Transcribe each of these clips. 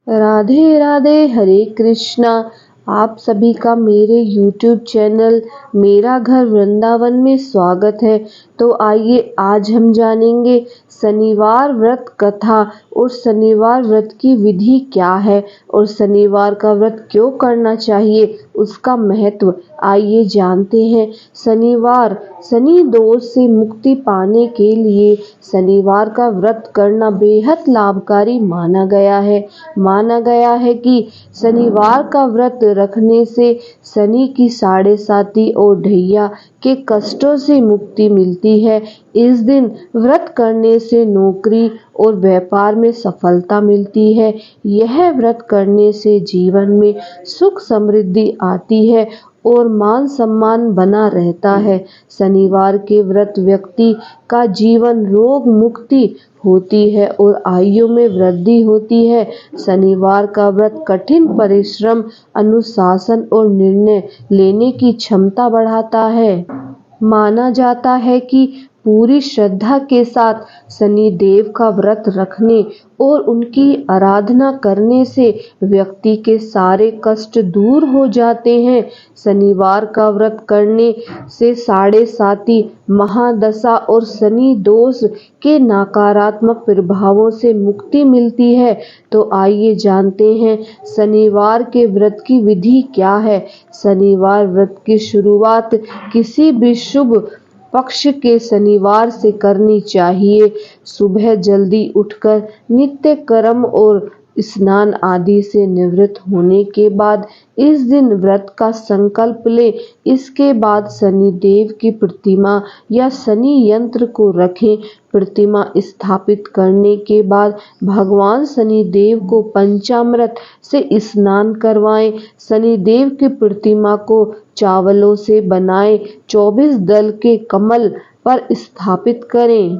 राधे राधे, हरे कृष्णा। आप सभी का मेरे YouTube चैनल मेरा घर वृंदावन में स्वागत है। तो आइए आज हम जानेंगे शनिवार व्रत कथा और शनिवार व्रत की विधि क्या है और शनिवार का व्रत क्यों करना चाहिए, उसका महत्व आइए जानते हैं। शनिवार शनि दोष से मुक्ति पाने के लिए शनिवार का व्रत करना बेहद लाभकारी माना गया है। माना गया है कि शनिवार का व्रत रखने से शनि की साढ़े साती और ढैया के कष्टों से मुक्ति मिलती है। इस दिन व्रत करने से नौकरी और व्यापार में सफलता मिलती है। यह व्रत करने से जीवन में सुख समृद्धि आती है और मान सम्मान बना रहता है। शनिवार के व्रत व्यक्ति का जीवन रोग मुक्ति होती है और आयु में वृद्धि होती है। शनिवार का व्रत कठिन परिश्रम, अनुशासन और निर्णय लेने की क्षमता बढ़ाता है। माना जाता है कि पूरी श्रद्धा के साथ शनि देव का व्रत रखने और उनकी आराधना करने से व्यक्ति के सारे कष्ट दूर हो जाते हैं। शनिवार का व्रत करने से साढ़े साती, महादशा और शनि दोष के नकारात्मक प्रभावों से मुक्ति मिलती है। तो आइए जानते हैं शनिवार के व्रत की विधि क्या है। शनिवार व्रत की शुरुआत किसी भी शुभ पक्ष के शनिवार से करनी चाहिए। सुबह जल्दी उठकर नित्य कर्म और स्नान आदि से निवृत्त होने के बाद इस दिन व्रत का संकल्प ले। इसके बाद शनि देव की प्रतिमा या शनि यंत्र को रखें। प्रतिमा स्थापित करने के बाद भगवान शनि देव को पंचामृत से स्नान करवाएं। शनि देव की प्रतिमा को चावलों से बनाए 24 दल के कमल पर स्थापित करें।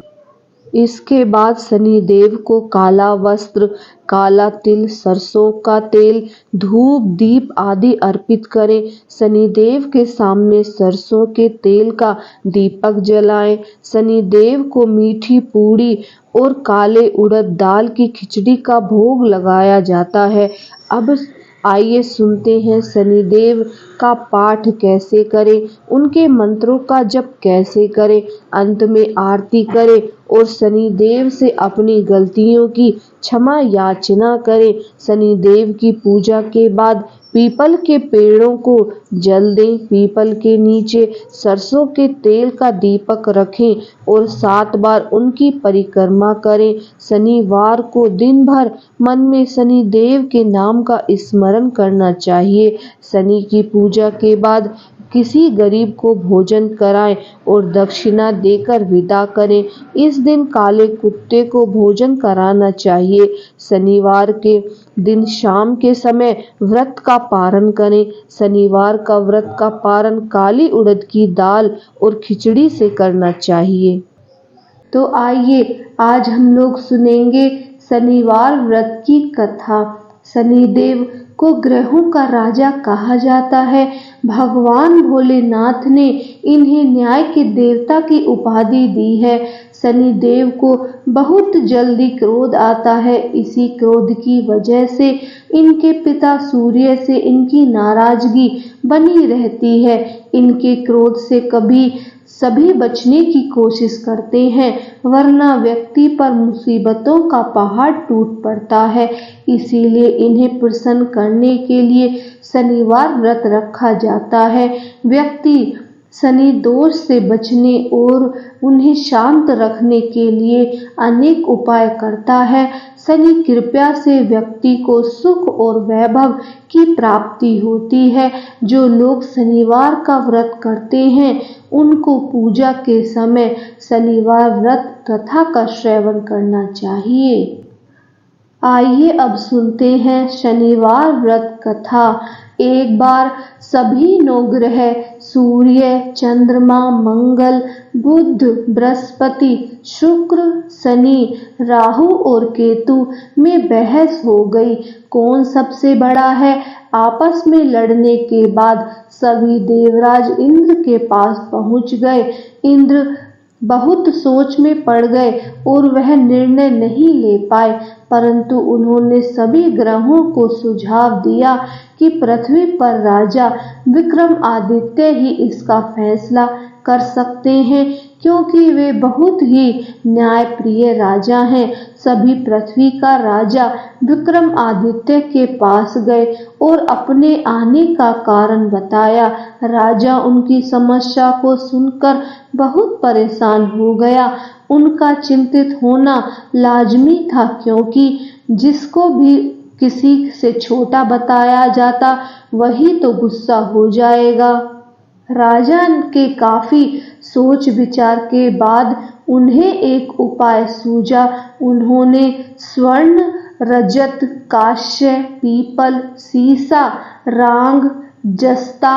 इसके बाद शनि देव को काला वस्त्र, काला तिल, सरसों का तेल, धूप, दीप आदि अर्पित करें। शनि देव के सामने सरसों के तेल का दीपक जलाएं। शनि देव को मीठी पूड़ी और काले उड़द दाल की खिचड़ी का भोग लगाया जाता है। अब आइए सुनते हैं शनिदेव का पाठ कैसे करें, उनके मंत्रों का जप कैसे करें, अंत में आरती करें और शनिदेव से अपनी गलतियों की क्षमा याचना करें। शनिदेव की पूजा के बाद पीपल के पेड़ों को जल दें। पीपल के नीचे सरसों के तेल का दीपक रखें और 7 बार उनकी परिक्रमा करें। शनिवार को दिन भर मन में शनि देव के नाम का स्मरण करना चाहिए। शनि की पूजा के बाद किसी गरीब को भोजन कराएं और दक्षिणा देकर विदा करें। इस दिन काले कुत्ते को भोजन कराना चाहिए। शनिवार के दिन शाम के समय व्रत का पारण करें। शनिवार का व्रत का पारण काली उड़द की दाल और खिचड़ी से करना चाहिए। तो आइए आज हम लोग सुनेंगे शनिवार व्रत की कथा। शनिदेव को ग्रहों का राजा कहा जाता है। भगवान भोलेनाथ ने इन्हें न्याय के देवता की उपाधि दी है। शनिदेव को बहुत जल्दी क्रोध आता है। इसी क्रोध की वजह से इनके पिता सूर्य से इनकी नाराजगी बनी रहती है। इनके क्रोध से कभी सभी बचने की कोशिश करते हैं, वरना व्यक्ति पर मुसीबतों का पहाड़ टूट पड़ता है। इसीलिए इन्हें प्रसन्न करने के लिए शनिवार व्रत रखा जाता है। व्यक्ति शनि दोष से बचने और उन्हें शांत रखने के लिए अनेक उपाय करता है। शनि कृपा से व्यक्ति को सुख और वैभव की प्राप्ति होती है। जो लोग शनिवार का व्रत करते हैं उनको पूजा के समय शनिवार व्रत कथा का श्रवण करना चाहिए। आइए अब सुनते हैं शनिवार व्रत कथा। एक बार सभी नवग्रह सूर्य, चंद्रमा, मंगल, बुध, बृहस्पति, शुक्र, शनि, राहु और केतु में बहस हो गई, कौन सबसे बड़ा है। आपस में लड़ने के बाद सभी देवराज इंद्र के पास पहुंच गए। इंद्र बहुत सोच में पड़ गए और वह निर्णय नहीं ले पाए। परंतु उन्होंने सभी ग्रहों को सुझाव दिया कि पृथ्वी पर राजा विक्रमादित्य ही इसका फैसला कर सकते हैं, क्योंकि वे बहुत ही न्यायप्रिय राजा हैं। सभी पृथ्वी का राजा विक्रमादित्य के पास गए और अपने आने का कारण बताया। राजा उनकी समस्या को सुनकर बहुत परेशान हो गया। उनका चिंतित होना लाजमी था, क्योंकि जिसको भी किसी से छोटा बताया जाता वही तो गुस्सा हो जाएगा। राजा के काफी सोच विचार के बाद उन्हें एक उपाय सूझा। उन्होंने स्वर्ण, रजत, कांस्य, पीपल, सीसा, रांग, जस्ता,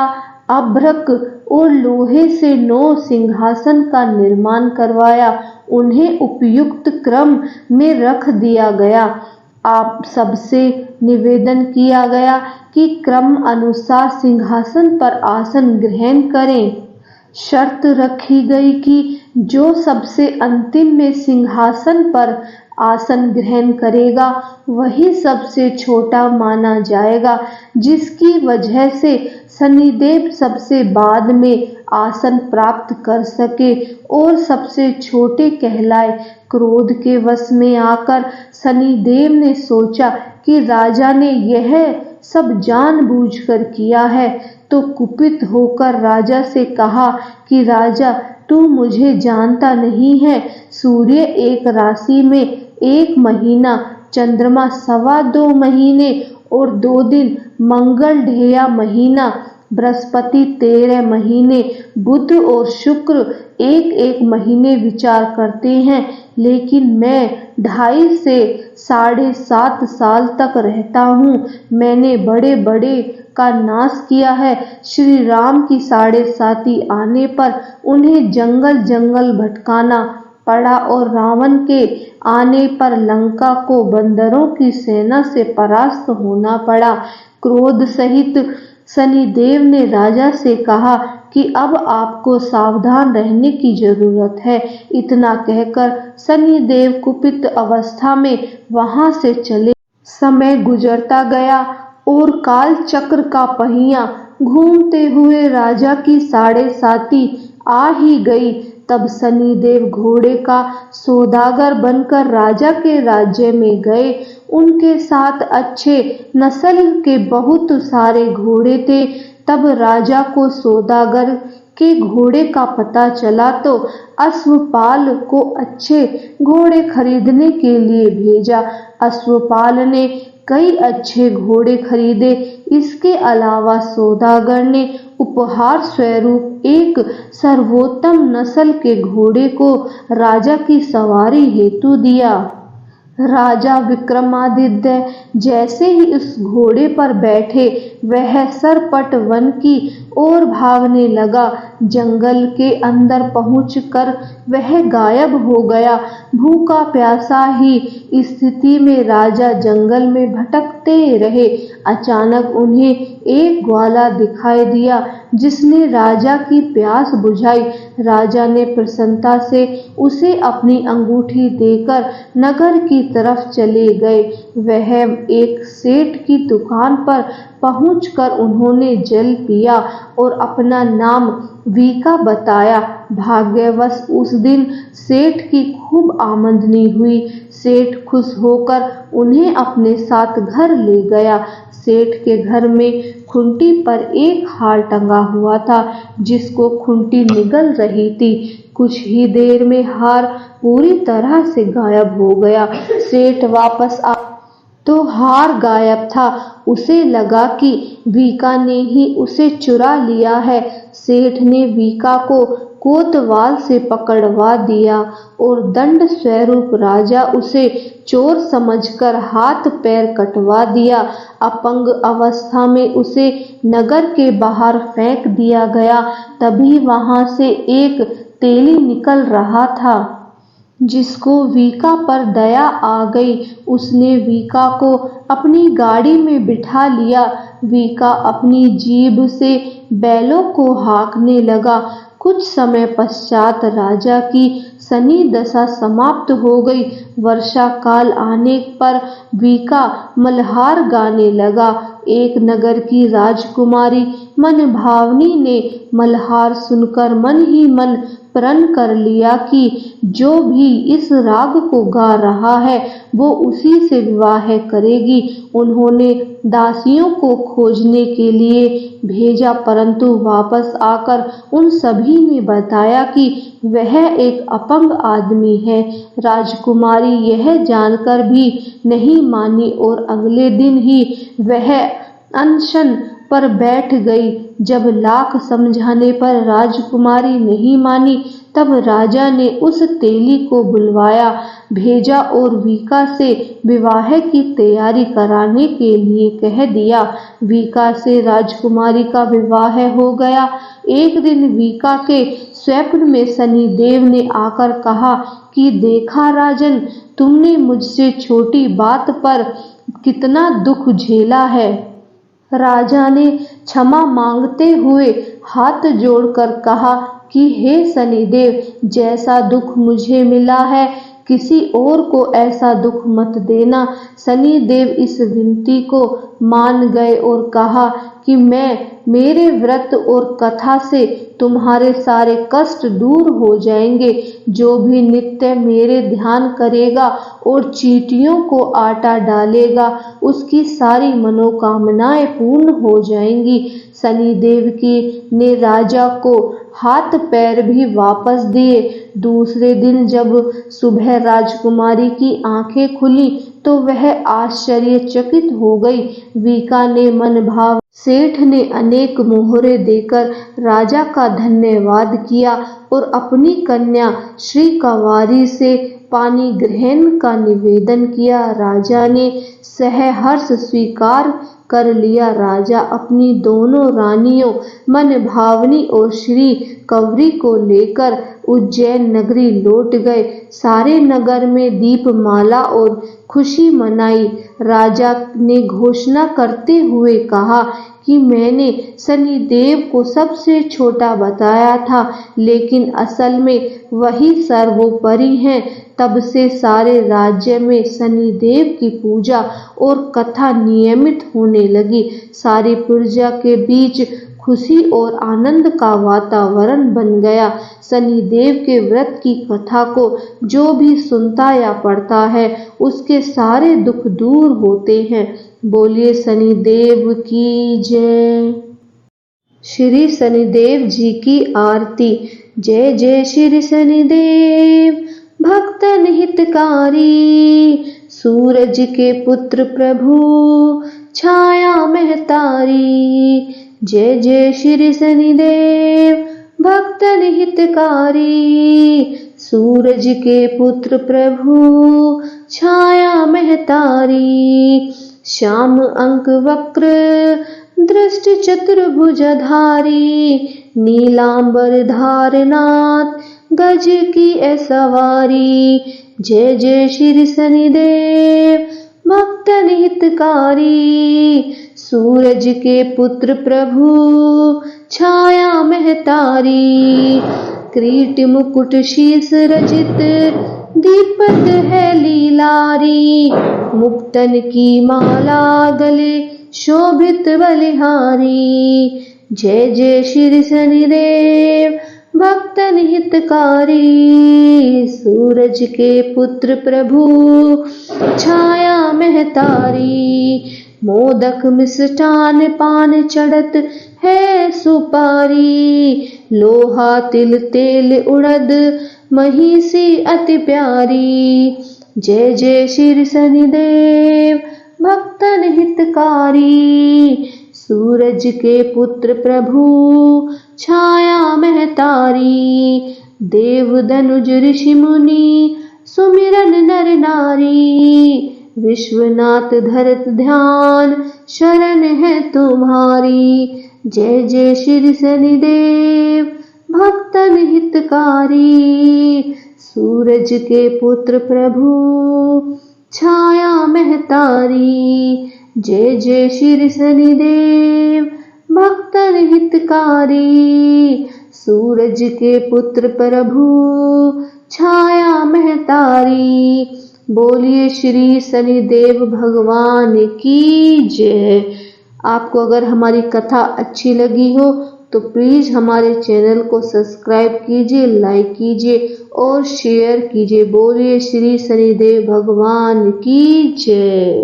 अभ्रक और लोहे से 9 सिंहासन का निर्माण करवाया। उन्हें उपयुक्त क्रम में रख दिया गया। आप सबसे निवेदन किया गया कि क्रम अनुसार सिंहासन पर आसन ग्रहण करें। शर्त रखी गई कि जो सबसे अंतिम में सिंहासन पर आसन ग्रहण करेगा वही सबसे छोटा माना जाएगा, जिसकी वजह से शनिदेव सबसे बाद में आसन प्राप्त कर सके और सबसे छोटे कहलाए। क्रोध के वश में आकर शनिदेव ने सोचा कि राजा ने यह सब जानबूझकर किया है, तो कुपित होकर राजा से कहा कि राजा, तू मुझे जानता नहीं है। सूर्य एक राशि में 1 महीना, चंद्रमा 2.25 महीने और 2 दिन, मंगल 1.5 महीना, बृहस्पति 13 महीने, बुध और शुक्र 1-1 महीने विचार करते हैं, लेकिन मैं 2.5 से 7.5 साल तक रहता हूँ। मैंने बड़े बड़े का नाश किया है। श्री राम की 7.5 आने पर उन्हें जंगल जंगल भटकाना पड़ा और रावण के आने पर लंका को बंदरों की सेना से परास्त होना पड़ा। क्रोध सहित शनिदेव ने राजा से कहा कि अब आपको सावधान रहने की जरूरत है। इतना कहकर शनिदेव कुपित अवस्था में वहां से चले। समय गुजरता गया और काल चक्र का पहिया घूमते हुए राजा की 7.5 आ ही गई। तब शनिदेव घोड़े का सौदागर बनकर राजा के राज्य में गए। उनके साथ अच्छे नस्ल के बहुत सारे घोड़े थे। तब राजा को सौदागर के घोड़े का पता चला तो अश्वपाल को अच्छे घोड़े खरीदने के लिए भेजा। अश्वपाल ने कई अच्छे घोड़े खरीदे। इसके अलावा सौदागर ने उपहार स्वरूप एक सर्वोत्तम नस्ल के घोड़े को राजा की सवारी हेतु दिया। राजा विक्रमादित्य जैसे ही इस घोड़े पर बैठे, वह सरपट वन की ओर भागने लगा। जंगल के अंदर पहुंचकर वह गायब हो गया। भूखा प्यासा ही स्थिति में राजा जंगल में भटकते रहे। अचानक उन्हें एक ग्वाला दिखाई दिया, जिसने राजा की प्यास बुझाई। राजा ने प्रसन्नता से उसे अपनी अंगूठी देकर नगर की तरफ चले गए। वह एक सेठ की दुकान पर पहुंचकर उन्होंने जल पिया और अपना नाम वीका बताया। भाग्यवश उस दिन सेठ की खूब आमदनी हुई। सेठ खुश होकर उन्हें अपने साथ घर ले गया। सेठ के घर में खूंटी पर एक हार टंगा हुआ था, जिसको खूंटी निगल रही थी। कुछ ही देर में हार पूरी तरह से गायब हो गया। सेठ वापस आ तो हार गायब था। उसे लगा कि वीका ने ही उसे चुरा लिया है। सेठ ने वीका को कोतवाल से पकड़वा दिया और दंड स्वरूप राजा उसे चोर समझकर हाथ पैर कटवा दिया। अपंग अवस्था में उसे नगर के बाहर फेंक दिया गया। तभी वहां से एक तेली निकल रहा था, जिसको वीका पर दया आ गई। उसने वीका को अपनी गाड़ी में बिठा लिया। वीका अपनी जीभ से बैलों को हाँकने लगा। कुछ समय पश्चात राजा की शनि दशा समाप्त हो गई। वर्षा काल आने पर वीका मल्हार गाने लगा। एक नगर की राजकुमारी मनभावनी ने मल्हार सुनकर मन ही मन प्रण कर लिया कि जो भी इस राग को गा रहा है वो उसी से विवाह करेगी। उन्होंने दासियों को खोजने के लिए भेजा, परंतु वापस आकर उन सभी ने बताया कि वह एक अपंग आदमी है। राजकुमारी यह जानकर भी नहीं मानी और अगले दिन ही वह अनशन पर बैठ गई। जब लाख समझाने पर राजकुमारी नहीं मानी, तब राजा ने उस तेली को बुलवाया भेजा और वीका से विवाह की तैयारी कराने के लिए कह दिया। वीका से राजकुमारी का विवाह हो गया। एक दिन वीका के स्वप्न में शनिदेव ने आकर कहा कि देखा राजन, तुमने मुझसे छोटी बात पर कितना दुख झेला है। राजा ने क्षमा मांगते हुए हाथ जोड़कर कहा कि हे शनिदेव, जैसा दुख मुझे मिला है किसी और को ऐसा दुख मत देना। शनिदेव इस विनती को मान गए और कहा कि मेरे व्रत और कथा से तुम्हारे सारे कष्ट दूर हो जाएंगे। जो भी नित्य मेरे ध्यान करेगा और चींटियों को आटा डालेगा, उसकी सारी मनोकामनाएं पूर्ण हो जाएंगी। शनिदेव ने राजा को हाथ पैर भी वापस दिए। दूसरे दिन जब सुबह राजकुमारी की आंखें खुली तो वह आश्चर्यचकित हो गई। वीका ने मन भाव सेठ ने अनेक मोहरे देकर राजा का धन्यवाद किया और अपनी कन्या श्री कंवारी से पानी ग्रहण का निवेदन किया। राजा ने सहर्ष स्वीकार कर लिया। राजा अपनी दोनों रानियों मनभावनी और श्री कंवरी को लेकर उज्जैन नगरी लौट गए। सारे नगर में दीपमाला और खुशी मनाई। राजा ने घोषणा करते हुए कहा कि मैंने शनिदेव को सबसे छोटा बताया था, लेकिन असल में वही सर्वोपरि हैं। तब से सारे राज्य में शनिदेव की पूजा और कथा नियमित होने लगी। सारी प्रजा के बीच खुशी और आनंद का वातावरण बन गया। शनिदेव के व्रत की कथा को जो भी सुनता या पढ़ता है, उसके सारे दुख दूर होते हैं। बोलिए शनिदेव की जय। श्री शनिदेव जी की आरती। जय जय श्री शनिदेव, भक्तन हितकारी, सूरज के पुत्र प्रभु, छाया महतारी। जय जय श्री शनिदेव, भक्तन हितकारी, सूरज के पुत्र प्रभु, छाया महतारी। श्याम अंक वक्र, दृष्ट चतुर्भुजधारी, नीलांबर धारनाथ, गज की सवारी। जय जय श्री शनिदेव, भक्तन हितकारी, सूरज के पुत्र प्रभु, छाया महतारी। किरीट मुकुट शीस रचित, दीपक है लीलारी, मुक्तन की माला गले शोभित बलिहारी। जय जय श्री शनिदेव, भक्तन हितकारी, सूरज के पुत्र प्रभु, छाया महतारी। मोदक मिष्ठान पान चढ़त है सुपारी, लोहा तिल तेल उड़द महिषी अति प्यारी। जय जय श्री शनिदेव, भक्तन हितकारी, सूरज के पुत्र प्रभु, छाया महतारी। देव धनुज ऋषि मुनि, सुमिरन नर नारी, विश्वनाथ धरत ध्यान, शरण है तुम्हारी। जय जय श्री शनिदेव, भक्तन हितकारी, सूरज के पुत्र प्रभु, छाया महतारी। जय जय श्री शनिदेव, भक्तन हितकारी, सूरज के पुत्र प्रभु छाया महतारी। बोलिए श्री शनिदेव भगवान की जय। आपको अगर हमारी कथा अच्छी लगी हो तो प्लीज़ हमारे चैनल को सब्सक्राइब कीजिए, लाइक कीजिए और शेयर कीजिए। बोलिए श्री शनिदेव भगवान की जय।